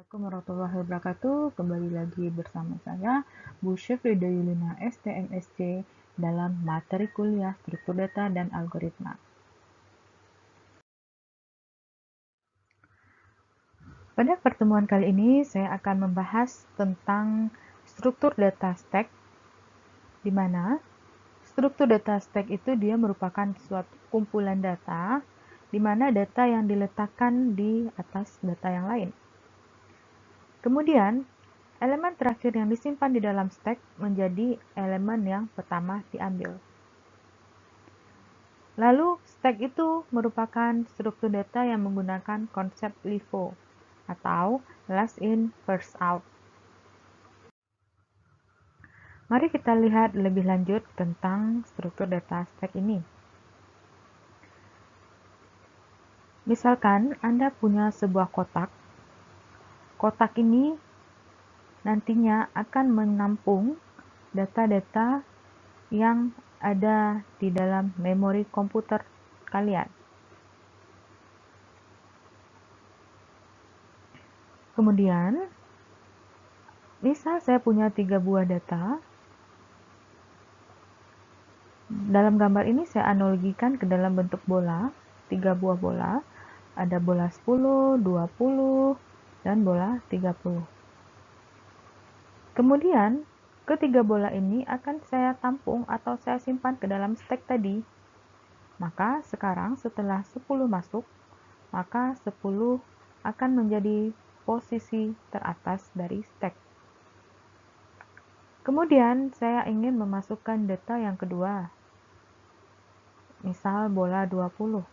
Assalamualaikum warahmatullahi wabarakatuh. Kembali lagi bersama saya, Bu Syafrida Yulina STMSC dalam materi kuliah struktur data dan algoritma. Pada pertemuan kali ini, saya akan membahas tentang struktur data stack, di mana struktur data stack itu dia merupakan suatu kumpulan data, di mana data yang diletakkan di atas data yang lain. Kemudian, elemen terakhir yang disimpan di dalam stack menjadi elemen yang pertama diambil. Lalu, stack itu merupakan struktur data yang menggunakan konsep LIFO atau last in, first out. Mari kita lihat lebih lanjut tentang struktur data stack ini. Misalkan Anda punya sebuah kotak. Kotak ini nantinya akan menampung data-data yang ada di dalam memori komputer kalian. Kemudian, misal saya punya 3 buah data. Dalam gambar ini saya analogikan ke dalam bentuk bola, 3 buah bola. Ada bola 10, 20, dan bola 30. Kemudian, ketiga bola ini akan saya tampung atau saya simpan ke dalam stack tadi. Maka sekarang setelah 10 masuk, maka 10 akan menjadi posisi teratas dari stack. Kemudian saya ingin memasukkan data yang kedua. Misal bola 20.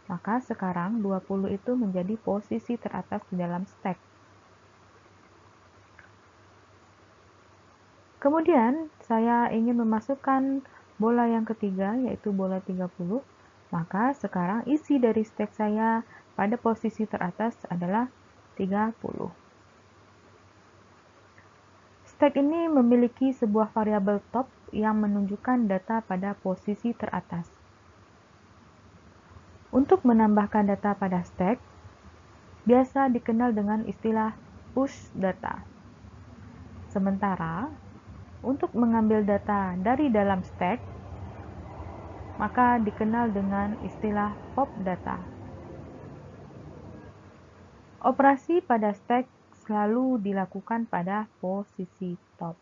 Maka sekarang 20 itu menjadi posisi teratas di dalam stack. Kemudian saya ingin memasukkan bola yang ketiga, yaitu bola 30. Maka sekarang isi dari stack saya pada posisi teratas adalah 30. Stack ini memiliki sebuah variabel top yang menunjukkan data pada posisi teratas. Untuk menambahkan data pada stack, biasa dikenal dengan istilah push data. Sementara, untuk mengambil data dari dalam stack, maka dikenal dengan istilah pop data. Operasi pada stack selalu dilakukan pada posisi top.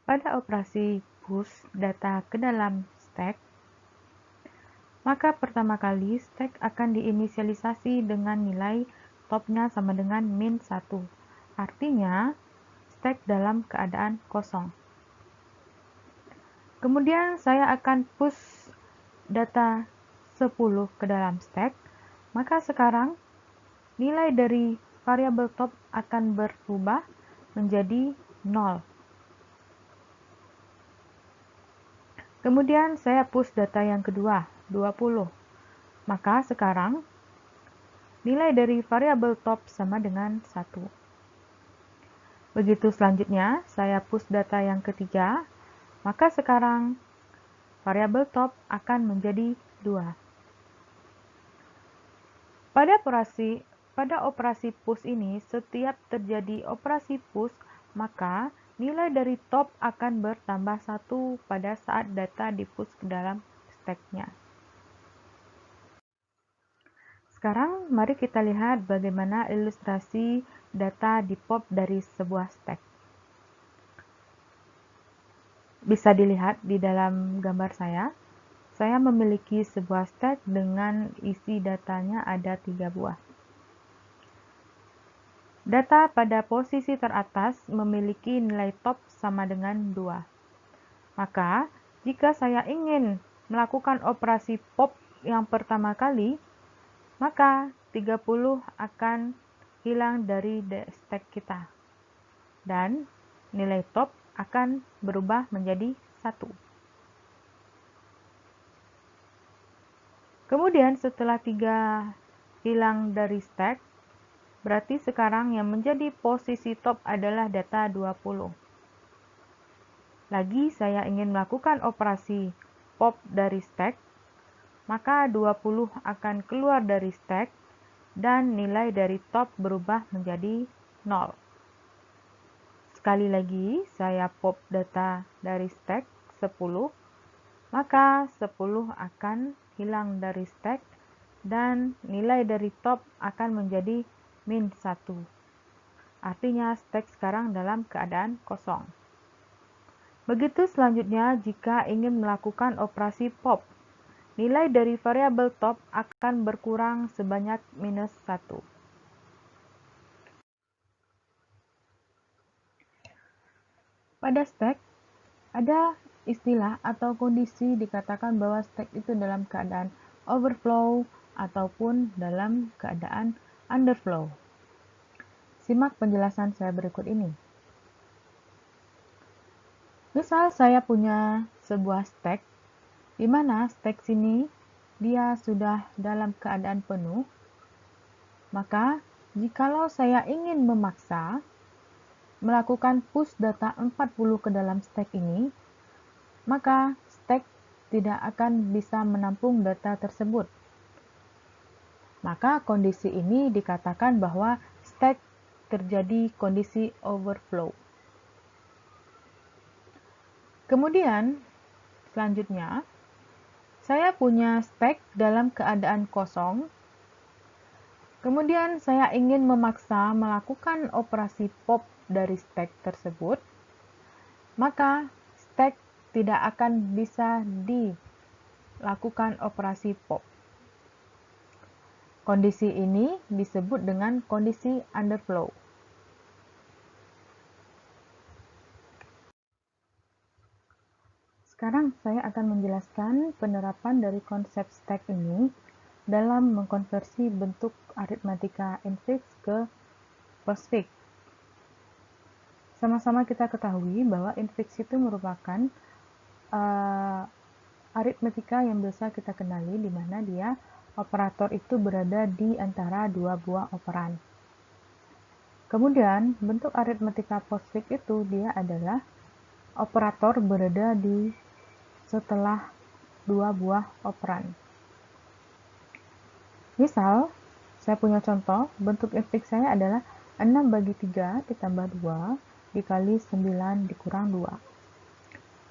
Pada operasi push data ke dalam stack, maka pertama kali stack akan diinisialisasi dengan nilai topnya sama dengan min 1. Artinya, stack dalam keadaan kosong. Kemudian saya akan push data 10 ke dalam stack, maka sekarang nilai dari variabel top akan berubah menjadi 0. Kemudian saya push data yang kedua, 20. Maka sekarang nilai dari variabel top sama dengan 1. Begitu selanjutnya, saya push data yang ketiga, maka sekarang variabel top akan menjadi 2. Pada operasi push ini, setiap terjadi operasi push, maka nilai dari top akan bertambah 1 pada saat data di-push ke dalam stack-nya. Sekarang mari kita lihat bagaimana ilustrasi data di-pop dari sebuah stack. Bisa dilihat di dalam gambar saya memiliki sebuah stack dengan isi datanya ada 3 buah. Data pada posisi teratas memiliki nilai top sama dengan 2. Maka, jika saya ingin melakukan operasi pop yang pertama kali, maka 30 akan hilang dari stack kita. Dan nilai top akan berubah menjadi 1. Kemudian setelah 3 hilang dari stack, berarti sekarang yang menjadi posisi top adalah data 20. Lagi saya ingin melakukan operasi pop dari stack, maka 20 akan keluar dari stack dan nilai dari top berubah menjadi 0. Sekali lagi, saya pop data dari stack 10, maka 10 akan hilang dari stack dan nilai dari top akan menjadi min 1. Artinya stack sekarang dalam keadaan kosong. Begitu selanjutnya jika ingin melakukan operasi pop, nilai dari variabel top akan berkurang sebanyak minus 1. Pada stack, ada istilah atau kondisi dikatakan bahwa stack itu dalam keadaan overflow ataupun dalam keadaan underflow. Simak penjelasan saya berikut ini. Misal saya punya sebuah stack, di mana stack sini dia sudah dalam keadaan penuh, maka jikalau saya ingin memaksa melakukan push data 40 ke dalam stack ini, maka stack tidak akan bisa menampung data tersebut. Maka kondisi ini dikatakan bahwa stack terjadi kondisi overflow. Kemudian, selanjutnya, saya punya stack dalam keadaan kosong. Kemudian saya ingin memaksa melakukan operasi pop dari stack tersebut, maka stack tidak akan bisa dilakukan operasi pop. Kondisi ini disebut dengan kondisi underflow. Sekarang saya akan menjelaskan penerapan dari konsep stack ini dalam mengkonversi bentuk aritmatika infix ke postfix. Sama-sama kita ketahui bahwa infix itu merupakan aritmatika yang biasa kita kenali, di mana dia operator itu berada di antara dua buah operan. Kemudian bentuk aritmatika postfix itu dia adalah operator berada di setelah dua buah operan. Misal, saya punya contoh, bentuk infix saya adalah 6/3 ditambah 2 dikali 9 dikurang 2.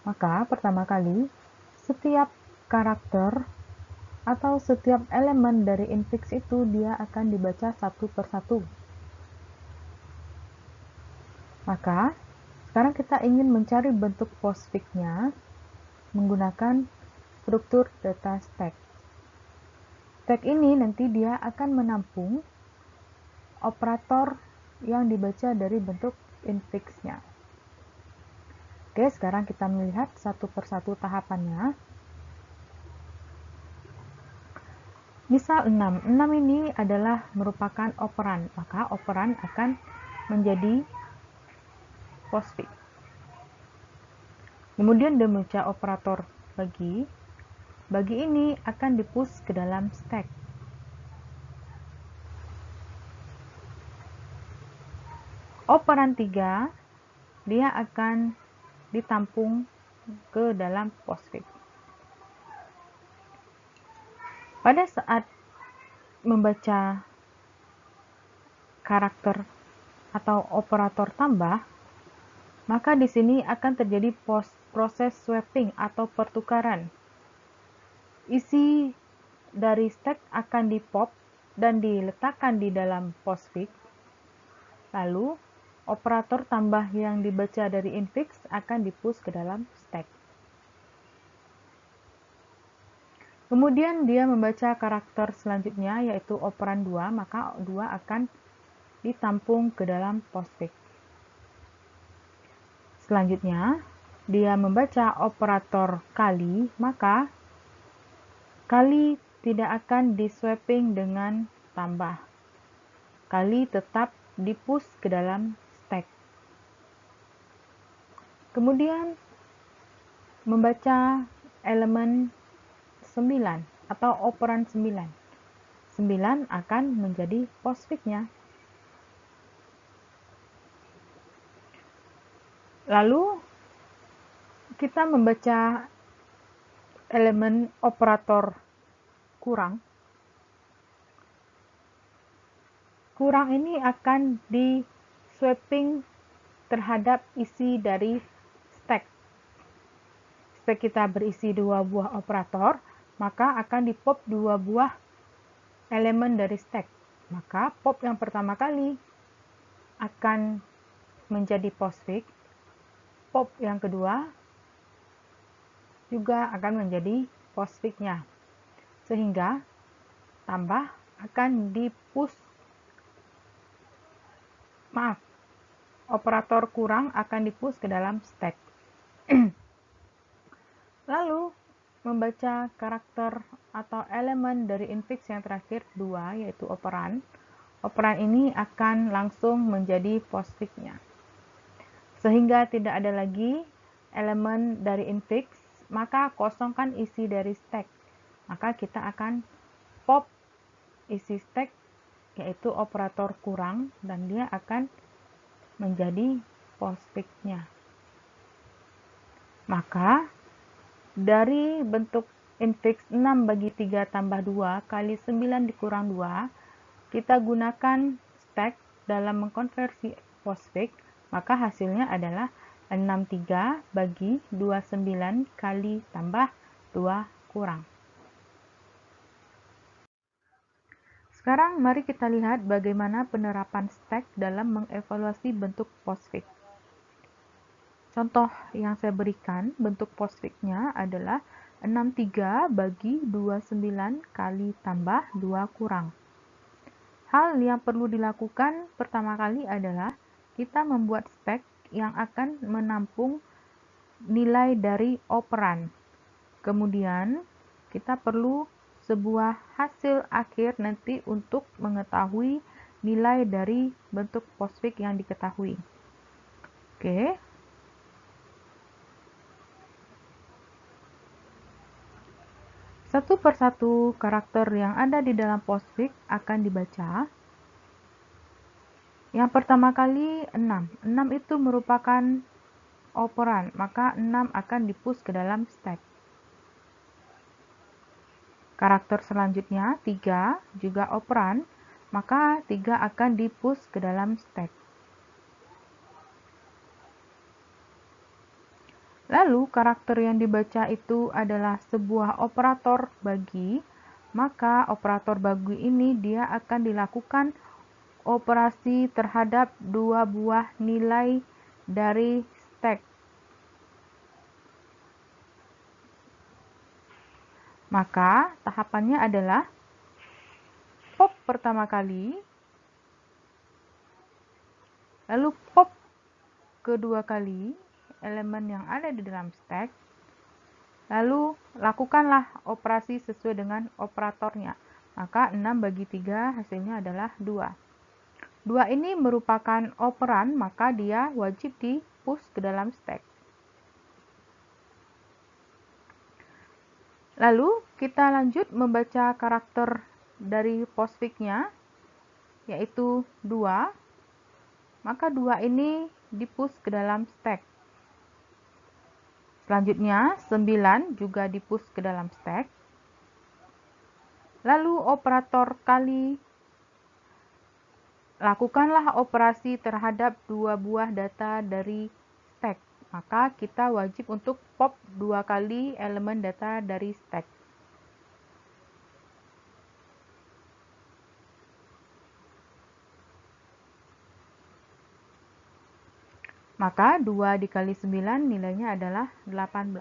Maka, pertama kali, setiap karakter atau setiap elemen dari infix itu dia akan dibaca satu persatu. Maka, sekarang kita ingin mencari bentuk postfix-nya menggunakan struktur data stack. Stack ini nanti dia akan menampung operator yang dibaca dari bentuk infix-nya. Oke, sekarang kita melihat satu persatu tahapannya. Misal 6. 6 ini adalah merupakan operan, maka operan akan menjadi postfix. Kemudian dia membaca operator bagi ini akan dipush ke dalam stack. Operan 3 dia akan ditampung ke dalam postfix. Pada saat membaca karakter atau operator tambah, maka di sini akan terjadi proses swapping atau pertukaran. Isi dari stack akan dipop dan diletakkan di dalam postfix. Lalu, operator tambah yang dibaca dari infix akan dipush ke dalam stack. Kemudian dia membaca karakter selanjutnya yaitu operan 2, maka 2 akan ditampung ke dalam postfix. Selanjutnya, dia membaca operator kali, maka kali tidak akan di-swapping dengan tambah. Kali tetap dipush ke dalam stack. Kemudian, membaca elemen 9 atau operan 9. 9 akan menjadi postfix-nya. Lalu, kita membaca elemen operator kurang, kurang ini akan di swapping terhadap isi dari stack. Stack kita berisi 2 buah operator, maka akan di pop 2 buah elemen dari stack. Maka pop yang pertama kali akan menjadi postfix, pop yang kedua juga akan menjadi postfixnya. Sehingga tambah akan di push, operator kurang akan di push ke dalam stack. Lalu membaca karakter atau elemen dari infix yang terakhir 2, yaitu operan. Operan ini akan langsung menjadi postfixnya. Sehingga tidak ada lagi elemen dari infix, maka kosongkan isi dari stack. Maka kita akan pop isi stack, yaitu operator kurang, dan dia akan menjadi postfixnya. Maka dari bentuk infix 6 bagi 3 tambah 2 kali 9 dikurang 2, kita gunakan stack dalam mengkonversi postfix, maka hasilnya adalah 63 bagi 29 kali tambah 2 kurang. Sekarang mari kita lihat bagaimana penerapan stack dalam mengevaluasi bentuk postfix. Contoh yang saya berikan, bentuk postfixnya adalah 63 bagi 29 kali tambah 2 kurang. Hal yang perlu dilakukan pertama kali adalah kita membuat stack yang akan menampung nilai dari operan. Kemudian kita perlu sebuah hasil akhir nanti untuk mengetahui nilai dari bentuk postfix yang diketahui. Oke. Satu persatu karakter yang ada di dalam postfix akan dibaca. Yang pertama kali 6. 6 itu merupakan operan, maka 6 akan di-push ke dalam stack. Karakter selanjutnya 3 juga operan, maka 3 akan di-push ke dalam stack. Lalu karakter yang dibaca itu adalah sebuah operator bagi, maka operator bagi ini dia akan dilakukan operasi terhadap 2 buah nilai dari stack. Maka tahapannya adalah pop pertama kali, lalu pop kedua kali elemen yang ada di dalam stack, lalu lakukanlah operasi sesuai dengan operatornya. Maka 6 bagi 3 hasilnya adalah 2. 2 ini merupakan operan, maka dia wajib di push ke dalam stack. Lalu kita lanjut membaca karakter dari postfixnya, yaitu 2. Maka 2 ini di-push ke dalam stack. Selanjutnya 9 juga di-push ke dalam stack. Lalu operator kali, lakukanlah operasi terhadap 2 buah data dari stack. Maka kita wajib untuk pop 2 kali elemen data dari stack. Maka 2 dikali 9 nilainya adalah 18.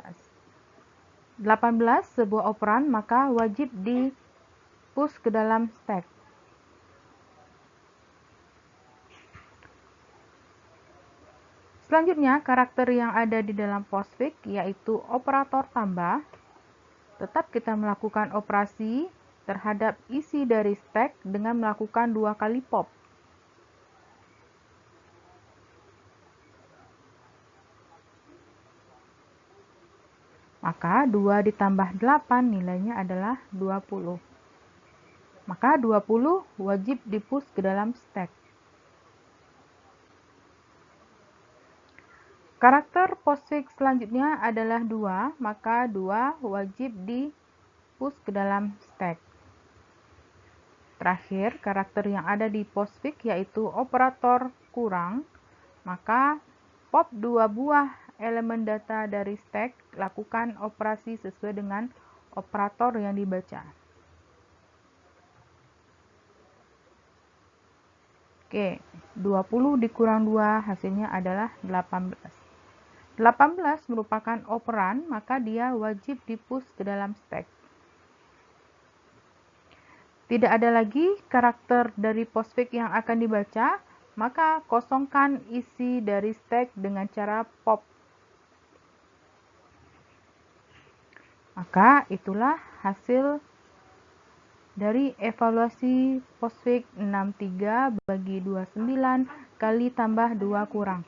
18 sebuah operan, maka wajib di push ke dalam stack. Selanjutnya, karakter yang ada di dalam postfix yaitu operator tambah. Tetap kita melakukan operasi terhadap isi dari stack dengan melakukan 2 kali pop. Maka 2 ditambah 8 nilainya adalah 20. Maka 20 wajib di-push ke dalam stack. Karakter postfix selanjutnya adalah 2, maka 2 wajib di-push ke dalam stack. Terakhir, karakter yang ada di postfix yaitu operator kurang, maka pop 2 buah elemen data dari stack, lakukan operasi sesuai dengan operator yang dibaca. Oke, 20 dikurang 2 hasilnya adalah 18. 18 merupakan operan, maka dia wajib di-push ke dalam stack. Tidak ada lagi karakter dari postfix yang akan dibaca, maka kosongkan isi dari stack dengan cara pop. Maka itulah hasil dari evaluasi postfix 63 bagi 29 kali tambah 2 kurang.